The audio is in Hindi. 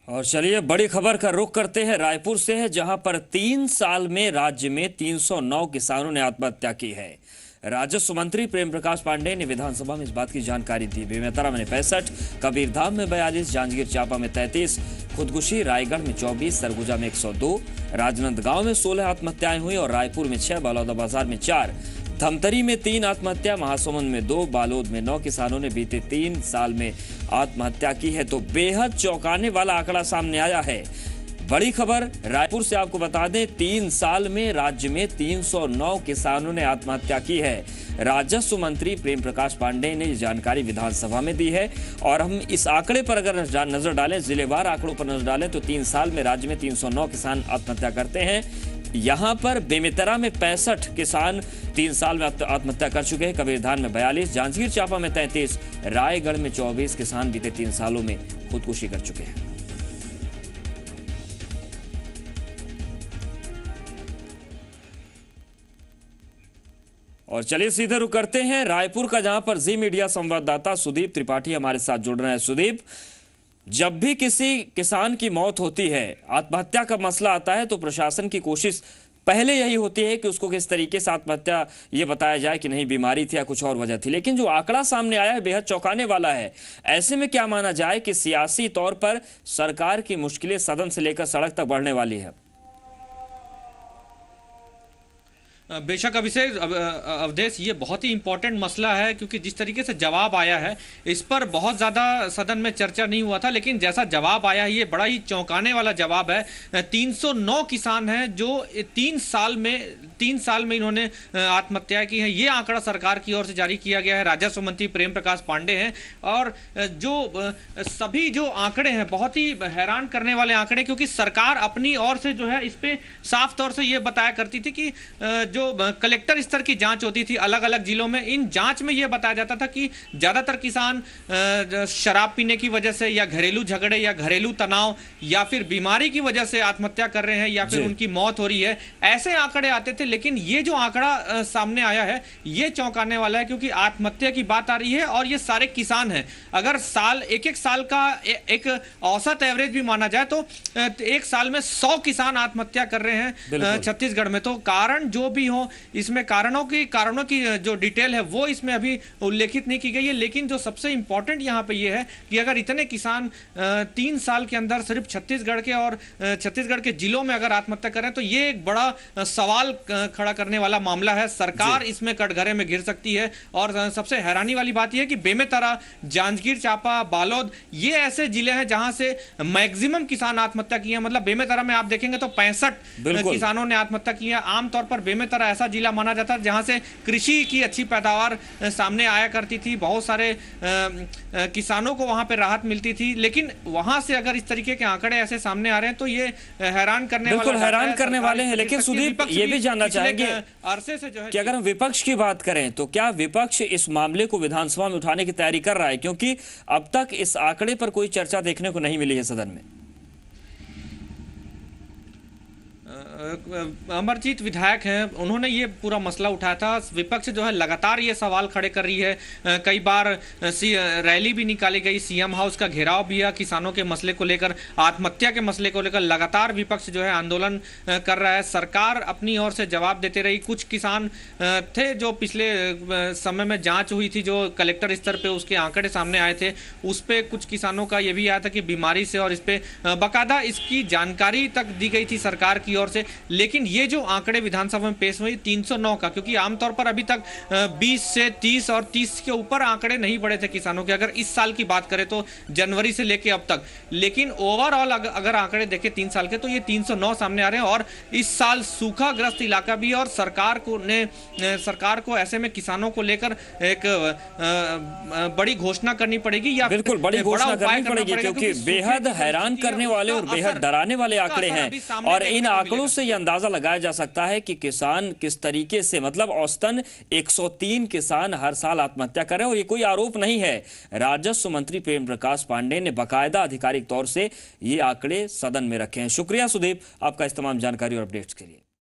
और चलिए बड़ी खबर का रुख करते हैं रायपुर से है, जहां पर 3 साल में राज्य में 309 किसानों ने आत्महत्या की है। राजस्व मंत्री प्रेम प्रकाश पांडेय ने विधानसभा में इस बात की जानकारी दी। बेमेतरा में 65, कबीरधाम में 42, जांजगीर चांपा में 33, खुदकुशी रायगढ़ में 24, सरगुजा में 102, राजनांदगांव में 16 आत्महत्याएं हुई और रायपुर में 6, बलौदाबाजार में 4, धमतरी में 3 आत्महत्या, महासमुंद में 2, बालोद में 9 किसानों ने बीते 3 साल में आत्महत्या की है। तो बेहद चौंकाने वाला आंकड़ा सामने आया है। बड़ी खबर रायपुर से आपको बता दें, 3 साल में राज्य में 309 किसानों ने आत्महत्या की है। राजस्व मंत्री प्रेम प्रकाश पांडेय ने जानकारी विधानसभा में दी है। और हम इस आंकड़े पर अगर नजर डालें, जिलेवार आंकड़ों पर नजर डालें, तो 3 साल में राज्य में 309 किसान आत्महत्या करते हैं। यहां पर बेमेतरा में 65 किसान 3 साल में आत्महत्या कर चुके हैं, कबीरधाम में 42, जांजगीर चांपा में 33, रायगढ़ में 24 किसान बीते 3 सालों में खुदकुशी कर चुके हैं। और चलिए सीधे रुक करते हैं रायपुर का, जहां पर जी मीडिया संवाददाता सुदीप त्रिपाठी हमारे साथ जुड़ रहे हैं। सुदीप, जब भी किसी किसान की मौत होती है, आत्महत्या का मसला आता है, तो प्रशासन की कोशिश पहले यही होती है कि उसको किस तरीके से आत्महत्या ये बताया जाए कि नहीं बीमारी थी या कुछ और वजह थी। लेकिन जो आंकड़ा सामने आया है बेहद चौंकाने वाला है। ऐसे में क्या माना जाए कि सियासी तौर पर सरकार की मुश्किलें सदन से लेकर सड़क तक बढ़ने वाली है? बेशक अभिषेक, अवधेश, ये बहुत ही इंपॉर्टेंट मसला है, क्योंकि जिस तरीके से जवाब आया है इस पर बहुत ज़्यादा सदन में चर्चा नहीं हुआ था, लेकिन जैसा जवाब आया है ये बड़ा ही चौंकाने वाला जवाब है। 309 किसान हैं जो 3 साल में इन्होंने आत्महत्या की है। ये आंकड़ा सरकार की ओर से जारी किया गया है। राजस्व मंत्री प्रेम प्रकाश पांडेय हैं। और जो सभी जो आंकड़े हैं बहुत ही हैरान करने वाले आंकड़े, क्योंकि सरकार अपनी ओर से जो है इस पे साफ तौर से ये बताया करती थी कि जो कलेक्टर स्तर की जांच होती थी अलग अलग जिलों में, इन जांच में यह बताया जाता था कि ज्यादातर किसान शराब पीने की वजह से या घरेलू झगड़े या घरेलू तनाव या फिर बीमारी की वजह से आत्महत्या कर रहे हैं या फिर उनकी मौत हो रही है, ऐसे आंकड़े आते थे। लेकिन ये जो आंकड़ा सामने आया है ये चौंकाने वाला है, क्योंकि आत्महत्या की बात आ रही है और ये सारे किसान हैं। अगर एक साल का एक औसत एवरेज भी माना जाए तो एक साल में 100 किसान आत्महत्या कर रहे हैं छत्तीसगढ़ में। तो कारण जो भी हो, इसमें कारणों की जो डिटेल है वो इसमें अभी उल्लेखित नहीं की गई है। लेकिन जो सबसे इंपॉर्टेंट यहां पे ये है कि अगर इतने किसान 3 साल के अंदर सिर्फ छत्तीसगढ़ के और छत्तीसगढ़ के जिलों में अगर आत्महत्या करें तो ये एक बड़ा सवाल खड़ा करने वाला मामला है। सरकार इसमें कटघरे में घिर सकती है। और सबसे हैरानी वाली बात यह है कि बेमेतरा, जांजगीर चांपा, बालोद, ये ऐसे जिले हैं जहां से मैक्सिमम किसान आत्महत्या की है। मतलब बेमेतरा में आप देखेंगे तो 65 किसानों ने आत्महत्या की है। आमतौर पर बेमेतरा ऐसा जिला माना जाता है जहां से कृषि की अच्छी पैदावार सामने आया करती थी, बहुत सारे किसानों को वहां पे राहत मिलती थी। लेकिन वहां से अगर इस तरीके के आंकड़े ऐसे सामने आ रहे हैं तो ये हैरान करने वाले हैं। लेकिन सुदीप, ये भी जानना चाहेंगे अरसे से जो है कि अगर हम विपक्ष की बात करें तो क्या विपक्ष इस मामले को विधानसभा में उठाने की तैयारी कर रहा है? क्योंकि अब तक इस आंकड़े पर कोई चर्चा देखने को नहीं मिली है सदन में। अमरजीत विधायक हैं, उन्होंने ये पूरा मसला उठाया था। विपक्ष जो है लगातार ये सवाल खड़े कर रही है। कई बार रैली भी निकाली गई, सीएम हाउस का घेराव भी है किसानों के मसले को लेकर, आत्महत्या के मसले को लेकर लगातार विपक्ष जो है आंदोलन कर रहा है। सरकार अपनी ओर से जवाब देते रही। कुछ किसान थे जो पिछले समय में जांच हुई थी, जो कलेक्टर स्तर पे उसके आंकड़े सामने आए थे, उस पर कुछ किसानों का ये भी आया था कि बीमारी से, और इस पर बाकायदा इसकी जानकारी तक दी गई थी सरकार की ओर से। लेकिन ये जो आंकड़े विधानसभा में पेश हुए 309 का, क्योंकि आमतौर पर अभी तक 20 से 30 और 30 के ऊपर आंकड़े नहीं बढ़े थे किसानों के, अगर इस साल की बात करें तो जनवरी से लेके अब तक। लेकिन ओवरऑल अगर आंकड़े देखें 3 साल के तो ये 309 सामने आ रहे हैं। और इस साल सूखाग्रस्त इलाका भी, और सरकार को ऐसे में किसानों को लेकर एक बड़ी घोषणा करनी पड़ेगी, या बिल्कुल बड़ी घोषणा करनी पड़ेगी, क्योंकि बेहद हैरान करने वाले और बेहद डराने वाले आंकड़े हैं। और इन आंकड़ों से यह अंदाजा लगाया जा सकता है कि किसान किस तरीके से, मतलब औसतन 103 किसान हर साल आत्महत्या कर रहे हैं। और ये कोई आरोप नहीं है, राजस्व मंत्री प्रेम प्रकाश पांडेय ने बाकायदा आधिकारिक तौर से ये आंकड़े सदन में रखे हैं। शुक्रिया सुदीप आपका इस तमाम जानकारी और अपडेट्स के लिए।